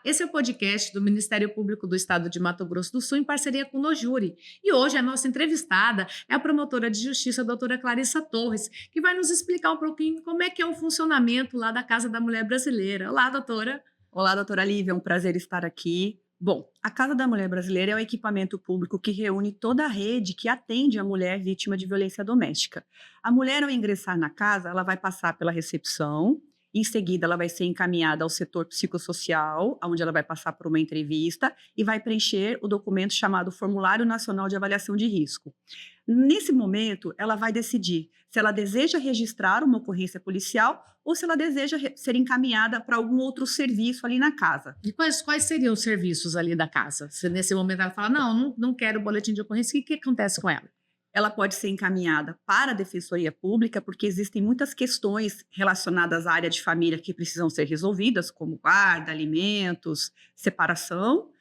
esse é o podcast do Ministério Público do Estado de Mato Grosso do Sul em parceria com o Nojure. E hoje a nossa entrevistada é a promotora de justiça, a doutora Clarissa Torres, que vai nos explicar um pouquinho como é que é o funcionamento lá da Casa da Mulher Brasileira. Olá, doutora. Olá, doutora Lívia, é um prazer estar aqui. Bom, a Casa da Mulher Brasileira é um equipamento público que reúne toda a rede que atende a mulher vítima de violência doméstica. A mulher, ao ingressar na casa, ela vai passar pela recepção. Em seguida, ela vai ser encaminhada ao setor psicossocial, onde ela vai passar por uma entrevista e vai preencher o documento chamado Formulário Nacional de Avaliação de Risco. Nesse momento, ela vai decidir se ela deseja registrar uma ocorrência policial ou se ela deseja ser encaminhada para algum outro serviço ali na casa. E quais seriam os serviços ali da casa? Se nesse momento ela fala, não quero boletim de ocorrência, o que acontece com ela? Ela pode ser encaminhada para a Defensoria Pública, porque existem muitas questões relacionadas à área de família que precisam ser resolvidas, como guarda, alimentos, separação,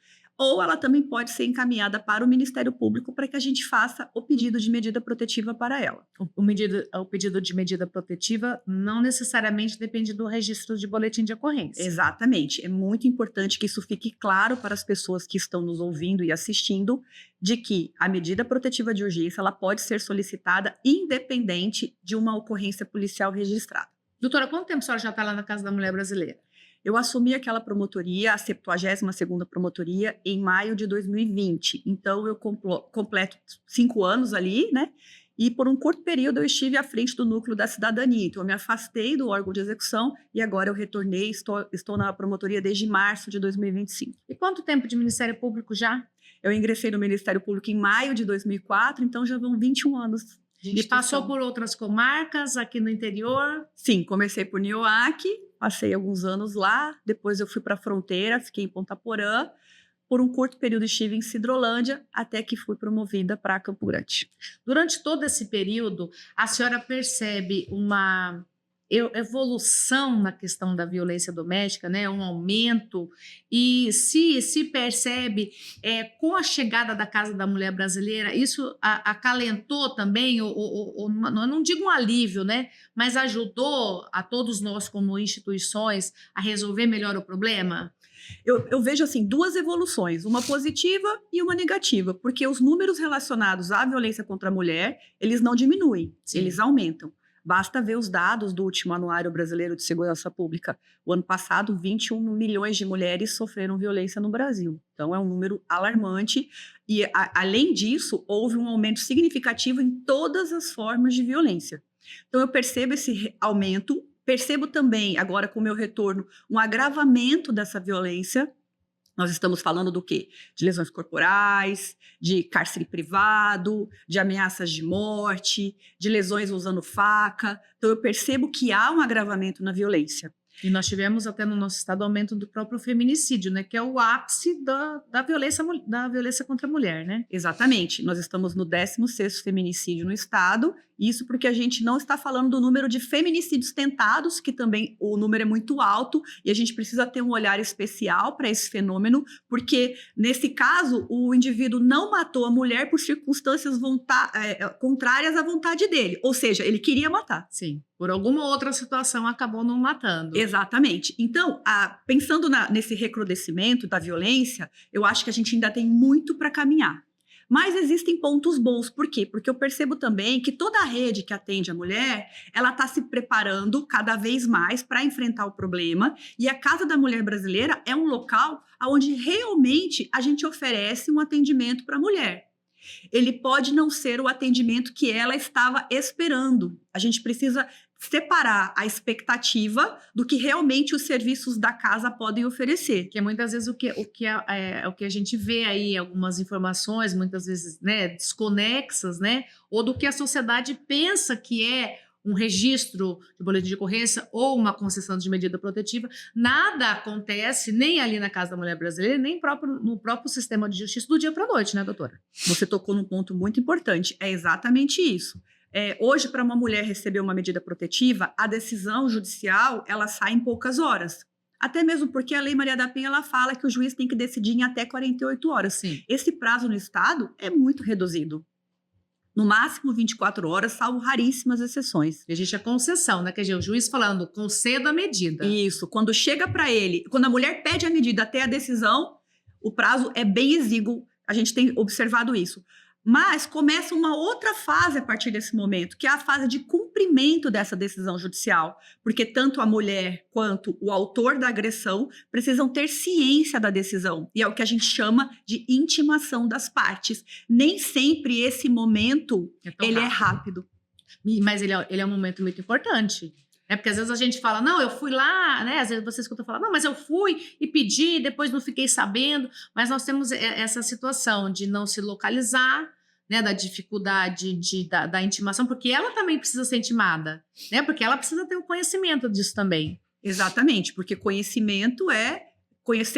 ou ela também pode ser encaminhada para o Ministério Público para que a gente faça o pedido de medida protetiva para ela. O pedido de medida protetiva não necessariamente depende do registro de boletim de ocorrência. Exatamente. É muito importante que isso fique claro para as pessoas que estão nos ouvindo e assistindo, de que a medida protetiva de urgência ela pode ser solicitada independente de uma ocorrência policial registrada. Doutora, quanto tempo a senhora já está lá na Casa da Mulher Brasileira? Eu assumi aquela promotoria, a 72ª promotoria, em maio de 2020. Então, eu completo 5 anos ali, né? E por um curto período eu estive à frente do núcleo da cidadania. Então, eu me afastei do órgão de execução e agora eu retornei, estou na promotoria desde março de 2025. E quanto tempo de Ministério Público já? Eu ingressei no Ministério Público em maio de 2004, então já vão 21 anos. E passou por outras comarcas aqui no interior? Sim, comecei por Nioaque, passei alguns anos lá, depois eu fui para a fronteira, fiquei em Ponta Porã. Por um curto período estive em Sidrolândia, até que fui promovida para Campo Grande. Durante todo esse período, a senhora percebe uma evolução na questão da violência doméstica, né? Um aumento, e se percebe com a chegada da Casa da Mulher Brasileira, isso acalentou também, não digo um alívio, né? Mas ajudou a todos nós como instituições a resolver melhor o problema? Eu vejo assim 2 evoluções, uma positiva e uma negativa, porque os números relacionados à violência contra a mulher, eles não diminuem, Sim. Eles aumentam. Basta ver os dados do último Anuário Brasileiro de Segurança Pública. O ano passado, 21 milhões de mulheres sofreram violência no Brasil. Então, é um número alarmante. E, além disso, houve um aumento significativo em todas as formas de violência. Então, eu percebo esse aumento. Percebo também, agora com o meu retorno, um agravamento dessa violência. Nós estamos falando do quê? De lesões corporais, de cárcere privado, de ameaças de morte, de lesões usando faca. Então, eu percebo que há um agravamento na violência. E nós tivemos até no nosso estado aumento do próprio feminicídio, né? Que é o ápice da violência contra a mulher, né? Exatamente. Nós estamos no 16º feminicídio no estado. Isso porque a gente não está falando do número de feminicídios tentados, que também o número é muito alto, e a gente precisa ter um olhar especial para esse fenômeno, porque, nesse caso, o indivíduo não matou a mulher por circunstâncias contrárias à vontade dele. Ou seja, ele queria matar. Sim. Por alguma outra situação, acabou não matando. Exatamente. Então, pensando nesse recrudescimento da violência, eu acho que a gente ainda tem muito para caminhar. Mas existem pontos bons. Por quê? Porque eu percebo também que toda a rede que atende a mulher, ela está se preparando cada vez mais para enfrentar o problema. E a Casa da Mulher Brasileira é um local onde realmente a gente oferece um atendimento para a mulher. Ele pode não ser o atendimento que ela estava esperando. A gente precisa separar a expectativa do que realmente os serviços da casa podem oferecer. Que é muitas vezes o que a gente vê aí, algumas informações, muitas vezes, né, desconexas, né, ou do que a sociedade pensa que é um registro de boletim de ocorrência ou uma concessão de medida protetiva. Nada acontece nem ali na Casa da Mulher Brasileira, nem no próprio sistema de justiça do dia para a noite, né, doutora? Você tocou num ponto muito importante. É exatamente isso. Hoje, para uma mulher receber uma medida protetiva, a decisão judicial ela sai em poucas horas. Até mesmo porque a Lei Maria da Penha ela fala que o juiz tem que decidir em até 48 horas. Sim. Esse prazo no Estado é muito reduzido. No máximo 24 horas, salvo raríssimas exceções. Existe a concessão, né? Quer dizer, o juiz falando, conceda a medida. Isso, quando chega para ele, quando a mulher pede a medida até a decisão, o prazo é bem exíguo, a gente tem observado isso. Mas começa uma outra fase a partir desse momento, que é a fase de cumprimento dessa decisão judicial, porque tanto a mulher quanto o autor da agressão precisam ter ciência da decisão, e é o que a gente chama de intimação das partes. Nem sempre esse momento é rápido. Mas ele é um momento muito importante. Porque às vezes a gente fala, não, eu fui lá, né? Às vezes você escuta falar, não, mas eu fui e pedi, depois não fiquei sabendo. Mas nós temos essa situação de não se localizar, né? Da dificuldade da intimação, porque ela também precisa ser intimada, né? Porque ela precisa ter o conhecimento disso também. Exatamente, porque conhecer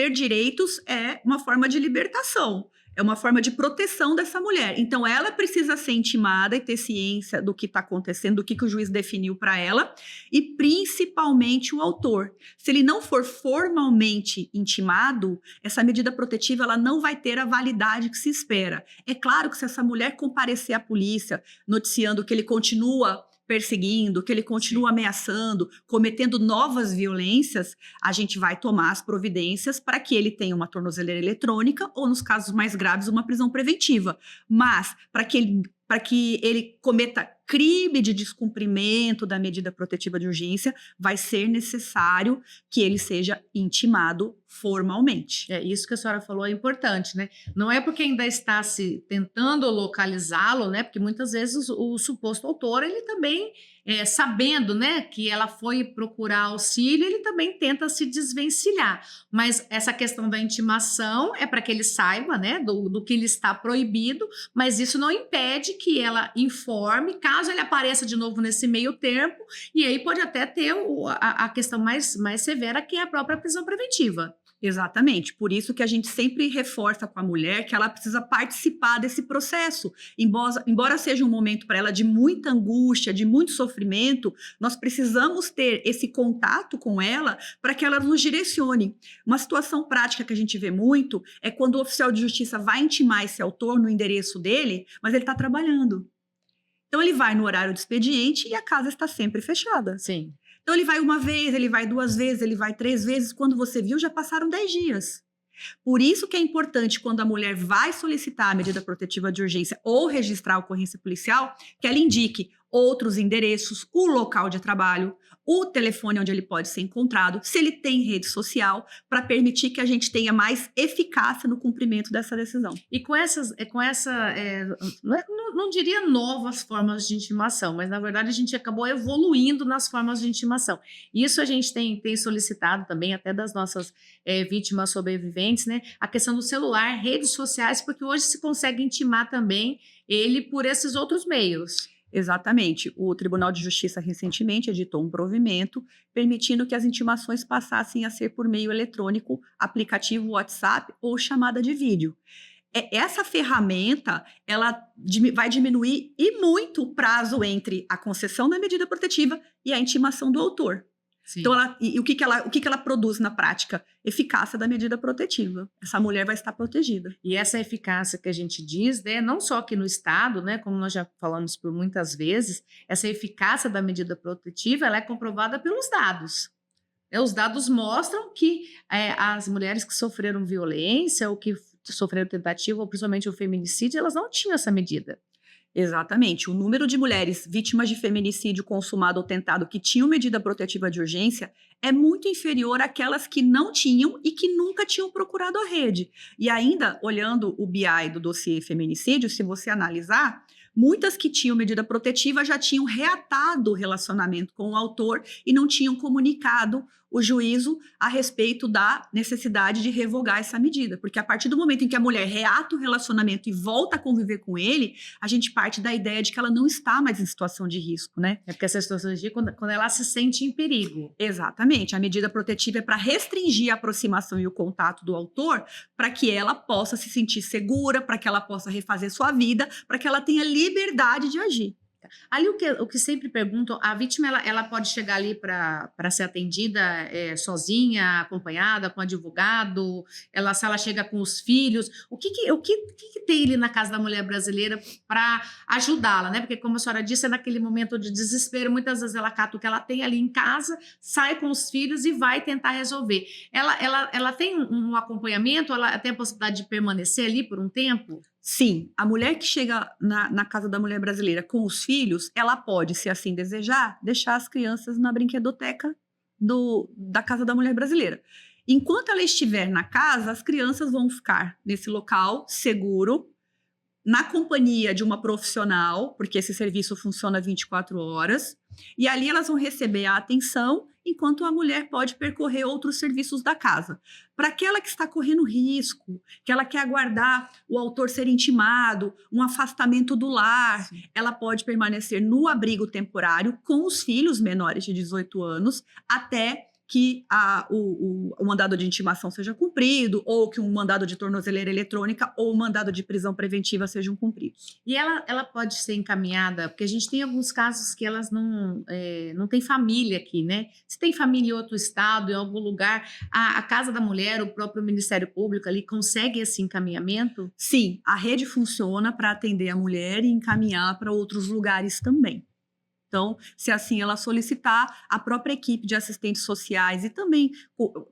direitos é uma forma de libertação. É uma forma de proteção dessa mulher. Então, ela precisa ser intimada e ter ciência do que está acontecendo, do que o juiz definiu para ela, e principalmente o autor. Se ele não for formalmente intimado, essa medida protetiva ela não vai ter a validade que se espera. É claro que se essa mulher comparecer à polícia, noticiando que ele continua perseguindo, que ele continua ameaçando, cometendo novas violências, a gente vai tomar as providências para que ele tenha uma tornozeleira eletrônica ou, nos casos mais graves, uma prisão preventiva. Mas, para que ele cometa crime de descumprimento da medida protetiva de urgência, vai ser necessário que ele seja intimado formalmente. É isso que a senhora falou, é importante, né? Não é porque ainda está se tentando localizá-lo, né? Porque muitas vezes o suposto autor, ele também, sabendo, né, que ela foi procurar auxílio, ele também tenta se desvencilhar. Mas essa questão da intimação é para que ele saiba, né, do que lhe está proibido, mas isso não impede que ela informe, caso ele apareça de novo nesse meio tempo, e aí pode até ter a questão mais severa, que é a própria prisão preventiva. Exatamente, por isso que a gente sempre reforça com a mulher que ela precisa participar desse processo. Embora seja um momento para ela de muita angústia, de muito sofrimento, nós precisamos ter esse contato com ela para que ela nos direcione. Uma situação prática que a gente vê muito é quando o oficial de justiça vai intimar esse autor no endereço dele, mas ele está trabalhando. Então ele vai no horário do expediente e a casa está sempre fechada. Sim. Então, ele vai uma vez, ele vai 2 vezes, ele vai 3 vezes. Quando você viu, já passaram 10 dias. Por isso que é importante, quando a mulher vai solicitar a medida protetiva de urgência ou registrar a ocorrência policial, que ela indique outros endereços, o local de trabalho, o telefone onde ele pode ser encontrado, se ele tem rede social, para permitir que a gente tenha mais eficácia no cumprimento dessa decisão. E não diria novas formas de intimação, mas na verdade a gente acabou evoluindo nas formas de intimação. Isso a gente tem solicitado também até das nossas vítimas sobreviventes, né? A questão do celular, redes sociais, porque hoje se consegue intimar também ele por esses outros meios. Exatamente. O Tribunal de Justiça recentemente editou um provimento permitindo que as intimações passassem a ser por meio eletrônico, aplicativo WhatsApp ou chamada de vídeo. Essa ferramenta, ela vai diminuir e muito o prazo entre a concessão da medida protetiva e a intimação do autor. Sim. Então, o que ela produz na prática? Eficácia da medida protetiva. Essa mulher vai estar protegida. E essa eficácia que a gente diz, né, não só aqui no Estado, né, como nós já falamos por muitas vezes, essa eficácia da medida protetiva ela é comprovada pelos dados. Os dados mostram que as mulheres que sofreram violência ou que sofreram tentativa, ou principalmente o feminicídio, elas não tinham essa medida. Exatamente. O número de mulheres vítimas de feminicídio consumado ou tentado que tinham medida protetiva de urgência é muito inferior àquelas que não tinham e que nunca tinham procurado a rede. E ainda, olhando o BI do dossiê feminicídio, se você analisar, muitas que tinham medida protetiva já tinham reatado o relacionamento com o autor e não tinham comunicado o juízo a respeito da necessidade de revogar essa medida. Porque a partir do momento em que a mulher reata o relacionamento e volta a conviver com ele, a gente parte da ideia de que ela não está mais em situação de risco, né? É porque essa situação de risco quando ela se sente em perigo. Exatamente. A medida protetiva é para restringir a aproximação e o contato do autor para que ela possa se sentir segura, para que ela possa refazer sua vida, para que ela tenha liberdade de agir. Ali o que sempre perguntam, a vítima ela pode chegar ali para ser atendida sozinha, acompanhada, com advogado, se ela chega com os filhos, o que tem ali na Casa da Mulher Brasileira para ajudá-la, né? Porque como a senhora disse, é naquele momento de desespero, muitas vezes ela cata o que ela tem ali em casa, sai com os filhos e vai tentar resolver. Ela tem um acompanhamento, ela tem a possibilidade de permanecer ali por um tempo? Sim, a mulher que chega na Casa da Mulher Brasileira com os filhos, ela pode, se assim desejar, deixar as crianças na brinquedoteca da Casa da Mulher Brasileira. Enquanto ela estiver na casa, as crianças vão ficar nesse local seguro, na companhia de uma profissional, porque esse serviço funciona 24 horas, e ali elas vão receber a atenção, enquanto a mulher pode percorrer outros serviços da casa. Para aquela que está correndo risco, que ela quer aguardar o autor ser intimado, um afastamento do lar, sim, ela pode permanecer no abrigo temporário com os filhos menores de 18 anos, até que o mandado de intimação seja cumprido, ou que um mandado de tornozeleira eletrônica ou um mandado de prisão preventiva sejam cumpridos. E ela pode ser encaminhada, porque a gente tem alguns casos que elas não têm família aqui, né? Se tem família em outro estado, em algum lugar, a Casa da Mulher, o próprio Ministério Público ali, consegue esse encaminhamento? Sim, a rede funciona para atender a mulher e encaminhar para outros lugares também. Então, se assim ela solicitar, a própria equipe de assistentes sociais e também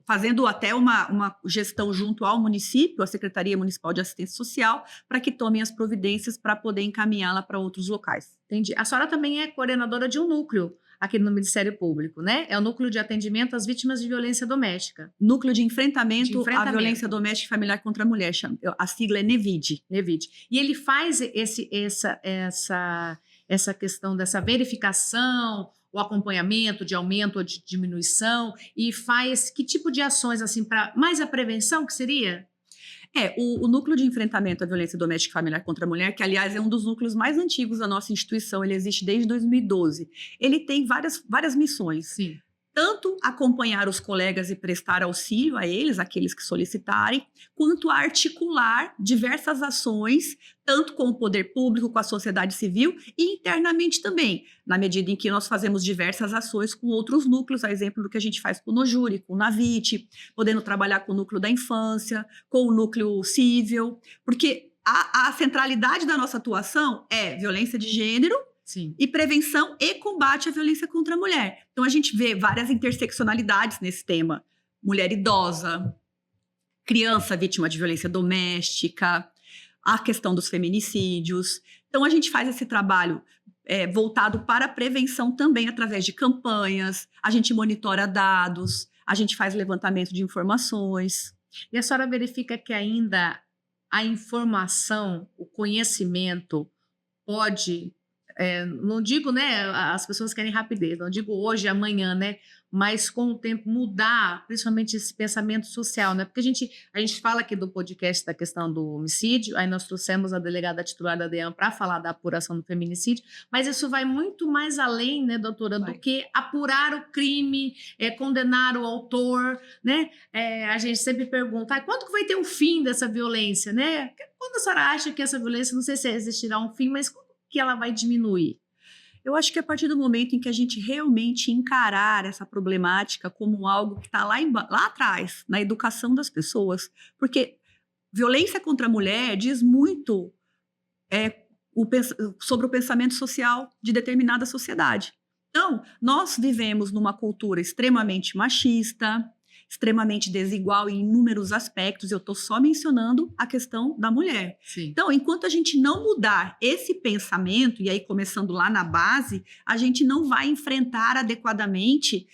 fazendo até uma gestão junto ao município, a Secretaria Municipal de Assistência Social, para que tomem as providências para poder encaminhá-la para outros locais. Entendi. A senhora também é coordenadora de um núcleo aqui no Ministério Público, né? É o Núcleo de Atendimento às Vítimas de Violência Doméstica. Núcleo de Enfrentamento à Violência Doméstica e Familiar contra a Mulher, a sigla é NEVID. NEVID. E ele faz essa questão dessa verificação, o acompanhamento de aumento ou de diminuição, e faz que tipo de ações, assim, para mais a prevenção, que seria? O Núcleo de Enfrentamento à Violência Doméstica e Familiar contra a Mulher, que, aliás, é um dos núcleos mais antigos da nossa instituição, ele existe desde 2012. Ele tem várias missões. Sim. Tanto acompanhar os colegas e prestar auxílio a eles, aqueles que solicitarem, quanto articular diversas ações, tanto com o poder público, com a sociedade civil e internamente também, na medida em que nós fazemos diversas ações com outros núcleos, a exemplo do que a gente faz com o Nojure, com o Navit, podendo trabalhar com o núcleo da infância, com o núcleo civil, porque a centralidade da nossa atuação é violência de gênero, sim, e prevenção e combate à violência contra a mulher. Então, a gente vê várias interseccionalidades nesse tema. Mulher idosa, criança vítima de violência doméstica, a questão dos feminicídios. Então, a gente faz esse trabalho voltado para a prevenção também através de campanhas, a gente monitora dados, a gente faz levantamento de informações. E a senhora verifica que ainda a informação, o conhecimento pode... não digo, né, as pessoas querem rapidez, não digo hoje, amanhã, né, mas com o tempo mudar, principalmente esse pensamento social, né, porque a gente fala aqui do podcast da questão do homicídio, aí nós trouxemos a delegada titular da DEAN para falar da apuração do feminicídio, mas isso vai muito mais além, né, doutora, do que apurar o crime, condenar o autor, né, a gente sempre pergunta, quando que vai ter um fim dessa violência, né, quando a senhora acha que essa violência, não sei se existirá um fim, mas que ela vai diminuir? Eu acho que a partir do momento em que a gente realmente encarar essa problemática como algo que está lá atrás, na educação das pessoas, porque violência contra a mulher diz muito sobre o pensamento social de determinada sociedade. Então, nós vivemos numa cultura extremamente machista, extremamente desigual em inúmeros aspectos, eu estou só mencionando a questão da mulher. Sim. Então, enquanto a gente não mudar esse pensamento, e aí começando lá na base, a gente não vai enfrentar adequadamente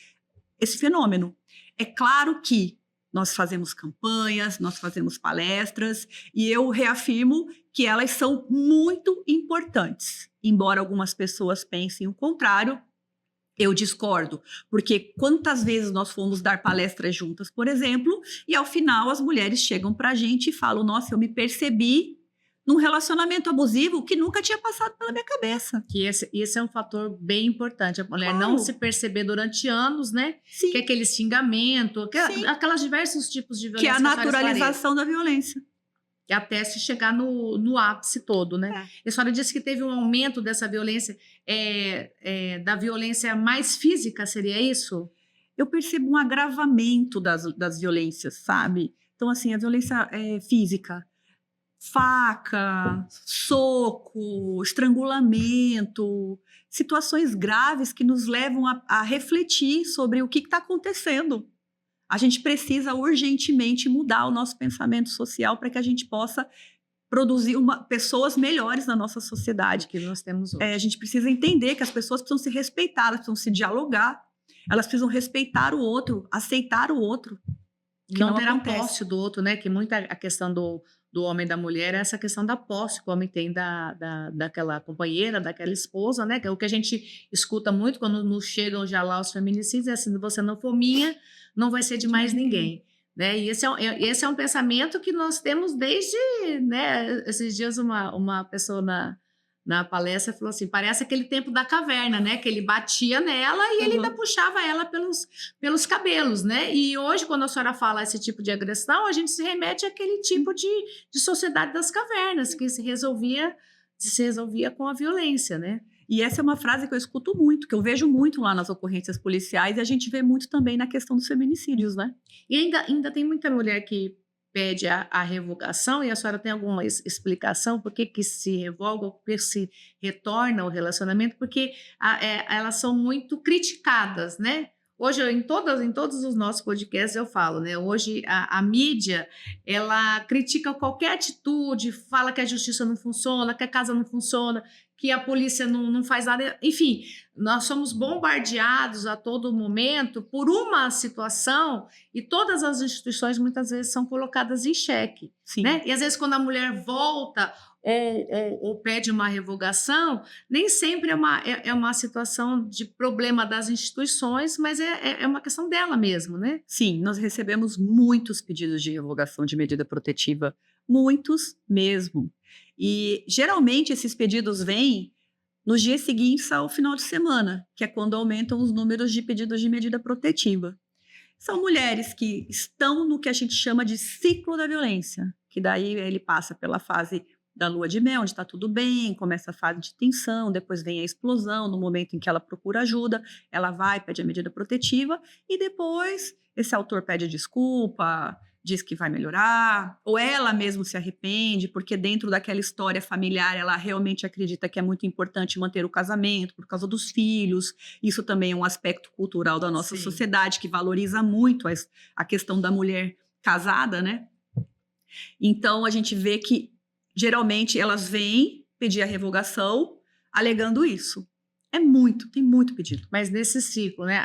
esse fenômeno. É claro que nós fazemos campanhas, nós fazemos palestras, e eu reafirmo que elas são muito importantes, embora algumas pessoas pensem o contrário. Eu discordo, porque quantas vezes nós fomos dar palestras juntas, por exemplo, e ao final as mulheres chegam para a gente e falam, nossa, eu me percebi num relacionamento abusivo que nunca tinha passado pela minha cabeça. Que esse é um fator bem importante, a mulher não se perceber durante anos, né? Sim. Que é aquele xingamento, aquelas diversos tipos de violência. Que é a naturalização da violência. até se chegar no ápice todo, né? É. E a senhora disse que teve um aumento dessa violência, da violência mais física, seria isso? Eu percebo um agravamento das violências, sabe? Então, assim, a violência física, faca, soco, estrangulamento, situações graves que nos levam a refletir sobre o que está acontecendo. A gente precisa urgentemente mudar o nosso pensamento social para que a gente possa produzir pessoas melhores na nossa sociedade. Que nós temos hoje. A gente precisa entender que as pessoas precisam se respeitar, elas precisam se dialogar, elas precisam respeitar o outro, aceitar o outro. Que não ter acontece. A posse do outro, né? Que muita a questão do homem e da mulher é essa questão da posse que o homem tem daquela companheira, daquela esposa, né? Que é o que a gente escuta muito quando nos chegam já lá os feminicídios, é assim, se você não for minha, não vai ser de mais ninguém. Né? E esse é um pensamento que nós temos desde, né? Esses dias uma pessoa na palestra falou assim, parece aquele tempo da caverna, né? Que ele batia nela e ele ainda puxava ela pelos cabelos, né? E hoje, quando a senhora fala esse tipo de agressão, a gente se remete àquele tipo de sociedade das cavernas, que se resolvia com a violência, né? E essa é uma frase que eu escuto muito, que eu vejo muito lá nas ocorrências policiais, e a gente vê muito também na questão dos feminicídios, né? E ainda tem muita mulher que pede a revogação, e a senhora tem alguma explicação por que se revoga, por que se retorna o relacionamento? Porque elas são muito criticadas, né? Hoje, em todos os nossos podcasts eu falo, né? Hoje a mídia, ela critica qualquer atitude, fala que a justiça não funciona, que a casa não funciona, que a polícia não faz nada. Enfim, nós somos bombardeados a todo momento por uma situação e todas as instituições muitas vezes são colocadas em xeque. Sim. Né? E às vezes quando a mulher volta ou pede uma revogação, nem sempre é uma situação de problema das instituições, mas é uma questão dela mesmo, né? Sim, nós recebemos muitos pedidos de revogação de medida protetiva, muitos mesmo. E geralmente esses pedidos vêm nos dias seguintes ao final de semana, que é quando aumentam os números de pedidos de medida protetiva. São mulheres que estão no que a gente chama de ciclo da violência, que daí ele passa pela fase da lua de mel, onde está tudo bem, começa a fase de tensão, depois vem a explosão, no momento em que ela procura ajuda, ela vai, pede a medida protetiva, e depois esse autor pede desculpa, diz que vai melhorar, ou ela mesmo se arrepende, porque dentro daquela história familiar ela realmente acredita que é muito importante manter o casamento por causa dos filhos. Isso também é um aspecto cultural da nossa sociedade, que valoriza muito a questão da mulher casada, né? Então, a gente vê que, geralmente, elas vêm pedir a revogação alegando isso. Tem muito pedido. Mas nesse ciclo, né?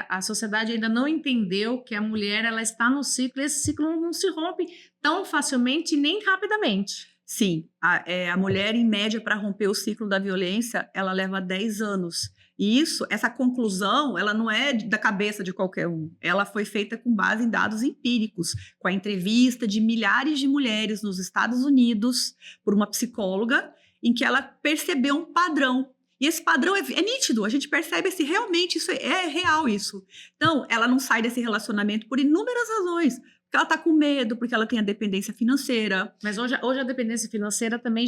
A sociedade ainda não entendeu que a mulher ela está no ciclo, e esse ciclo não se rompe tão facilmente nem rapidamente. Sim, a mulher, em média, para romper o ciclo da violência, ela leva 10 anos. E essa conclusão, ela não é da cabeça de qualquer um. Ela foi feita com base em dados empíricos, com a entrevista de milhares de mulheres nos Estados Unidos por uma psicóloga, em que ela percebeu um padrão. E esse padrão é nítido, a gente percebe se realmente isso é real isso. Então, ela não sai desse relacionamento por inúmeras razões. Porque ela está com medo, porque ela tem a dependência financeira. Mas hoje a dependência financeira também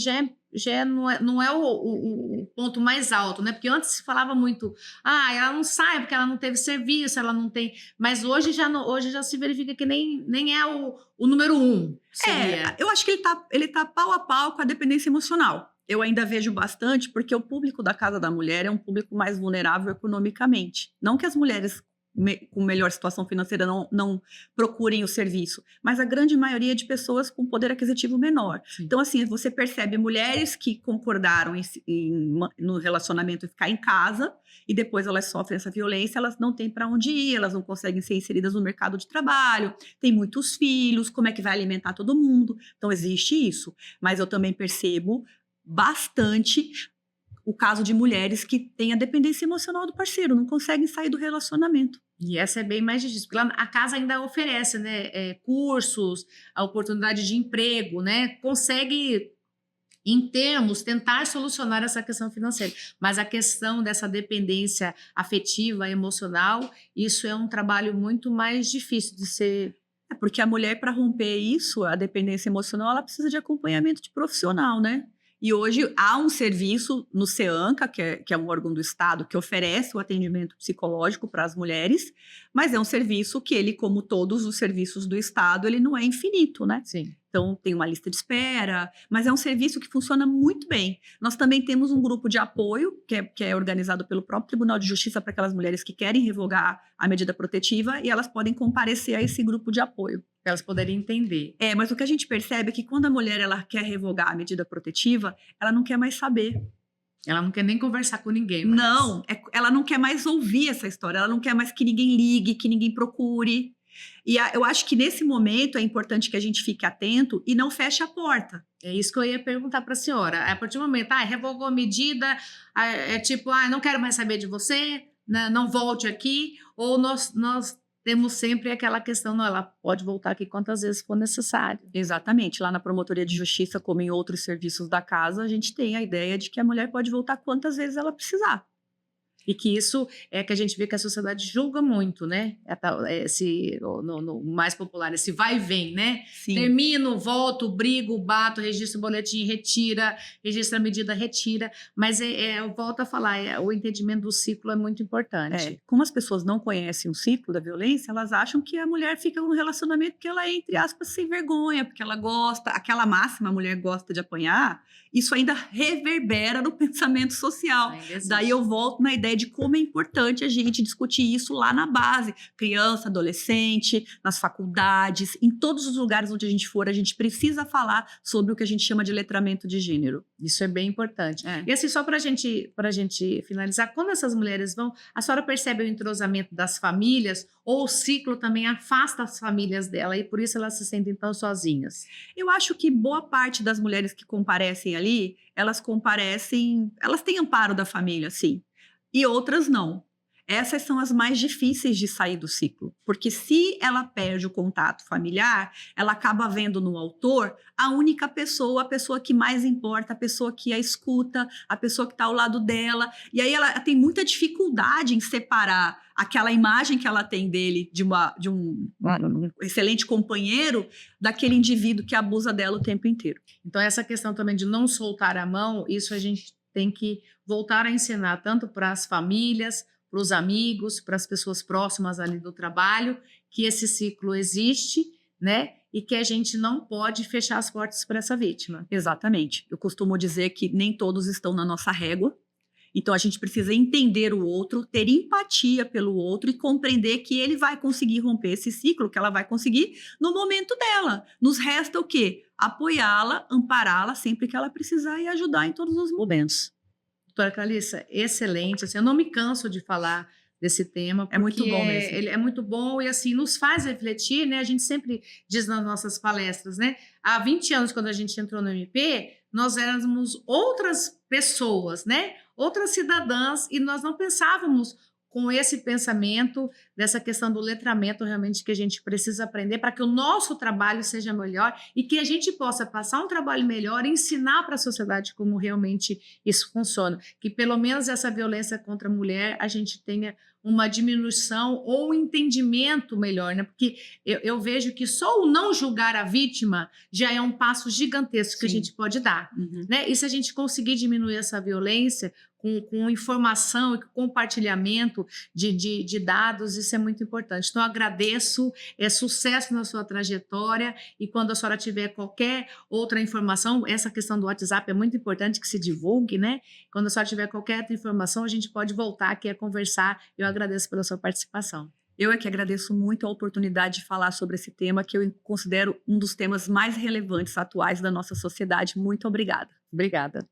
não é o ponto mais alto, né? Porque antes se falava muito, ela não sai porque ela não teve serviço, ela não tem... Mas hoje já se verifica que nem é o número 1. Seria. Eu acho que ele tá pau a pau com a dependência emocional. Eu ainda vejo bastante, porque o público da Casa da Mulher é um público mais vulnerável economicamente. Não que as mulheres com melhor situação financeira não procurem o serviço, mas a grande maioria é de pessoas com poder aquisitivo menor. Sim. Então, assim, você percebe mulheres que concordaram no relacionamento ficar em casa e depois elas sofrem essa violência, elas não têm para onde ir, elas não conseguem ser inseridas no mercado de trabalho, tem muitos filhos, como é que vai alimentar todo mundo? Então, existe isso. Mas eu também percebo bastante o caso de mulheres que têm a dependência emocional do parceiro, não conseguem sair do relacionamento. E essa é bem mais difícil, porque a casa ainda oferece, né, cursos, a oportunidade de emprego, né, consegue, em termos, tentar solucionar essa questão financeira. Mas a questão dessa dependência afetiva, emocional, isso é um trabalho muito mais difícil de ser É porque a mulher, para romper isso, a dependência emocional, ela precisa de acompanhamento de profissional, né? E hoje há um serviço no CEANCA, que é um órgão do Estado, que oferece o atendimento psicológico para as mulheres, mas é um serviço que ele, como todos os serviços do Estado, ele não é infinito, né? Sim. Então, tem uma lista de espera, mas é um serviço que funciona muito bem. Nós também temos um grupo de apoio, que é organizado pelo próprio Tribunal de Justiça para aquelas mulheres que querem revogar a medida protetiva, e elas podem comparecer a esse grupo de apoio. Para elas poderem entender. Mas o que a gente percebe é que quando a mulher ela quer revogar a medida protetiva, ela não quer mais saber. Ela não quer nem conversar com ninguém mais. Não, ela não quer mais ouvir essa história, ela não quer mais que ninguém ligue, que ninguém procure. E eu acho que nesse momento é importante que a gente fique atento e não feche a porta. É isso que eu ia perguntar para a senhora. A partir do momento, revogou a medida, é tipo, não quero mais saber de você, né, não volte aqui, ou nós temos sempre aquela questão, não, ela pode voltar aqui quantas vezes for necessário. Exatamente. Lá na Promotoria de Justiça, como em outros serviços da casa, a gente tem a ideia de que a mulher pode voltar quantas vezes ela precisar. E que isso é que a gente vê que a sociedade julga muito, né? No mais popular, esse vai e vem, né? Sim. Termino, volto, brigo, bato, registro o boletim, retira, registra a medida, retira. Mas eu volto a falar, o entendimento do ciclo é muito importante. Como as pessoas não conhecem o ciclo da violência, elas acham que a mulher fica num relacionamento que ela é, entre aspas, sem vergonha, porque ela gosta, aquela máxima, a mulher gosta de apanhar, isso ainda reverbera no pensamento social. Daí eu volto na ideia de como é importante a gente discutir isso lá na base. Criança, adolescente, nas faculdades, em todos os lugares onde a gente for, a gente precisa falar sobre o que a gente chama de letramento de gênero. Isso é bem importante. E assim, só para a gente finalizar, quando essas mulheres vão, a senhora percebe o entrosamento das famílias ou o ciclo também afasta as famílias dela e por isso elas se sentem tão sozinhas? Eu acho que boa parte das mulheres que comparecem ali, elas têm amparo da família, sim. E outras não. Essas são as mais difíceis de sair do ciclo, porque se ela perde o contato familiar, ela acaba vendo no autor a única pessoa, a pessoa que mais importa, a pessoa que a escuta, a pessoa que está ao lado dela, e aí ela tem muita dificuldade em separar aquela imagem que ela tem dele, de um excelente companheiro, daquele indivíduo que abusa dela o tempo inteiro. Então essa questão também de não soltar a mão, isso a gente tem que voltar a ensinar tanto para as famílias, para os amigos, para as pessoas próximas ali do trabalho, que esse ciclo existe, né? E que a gente não pode fechar as portas para essa vítima. Exatamente. Eu costumo dizer que nem todos estão na nossa régua, então a gente precisa entender o outro, ter empatia pelo outro e compreender que ele vai conseguir romper esse ciclo, que ela vai conseguir no momento dela. Nos resta o quê? Apoiá-la, ampará-la sempre que ela precisar e ajudar em todos os momentos. Doutora Clarissa, excelente. Assim, eu não me canso de falar desse tema. É muito bom mesmo. Ele é muito bom e assim, nos faz refletir, né? A gente sempre diz nas nossas palestras, né? Há 20 anos, quando a gente entrou no MP, nós éramos outras pessoas, né? Outras cidadãs e nós não pensávamos com esse pensamento dessa questão do letramento realmente que a gente precisa aprender para que o nosso trabalho seja melhor e que a gente possa passar um trabalho melhor e ensinar para a sociedade como realmente isso funciona. Que pelo menos essa violência contra a mulher a gente tenha uma diminuição ou um entendimento melhor, né? Porque eu vejo que só o não julgar a vítima já é um passo gigantesco que a gente pode dar, né? E se a gente conseguir diminuir essa violência com informação e compartilhamento de dados, isso é muito importante. Então, eu agradeço, sucesso na sua trajetória e quando a senhora tiver qualquer outra informação, essa questão do WhatsApp é muito importante que se divulgue, né? Quando a senhora tiver qualquer outra informação, a gente pode voltar aqui a conversar. Eu agradeço pela sua participação. Eu é que agradeço muito a oportunidade de falar sobre esse tema, que eu considero um dos temas mais relevantes atuais da nossa sociedade. Muito obrigada. Obrigada.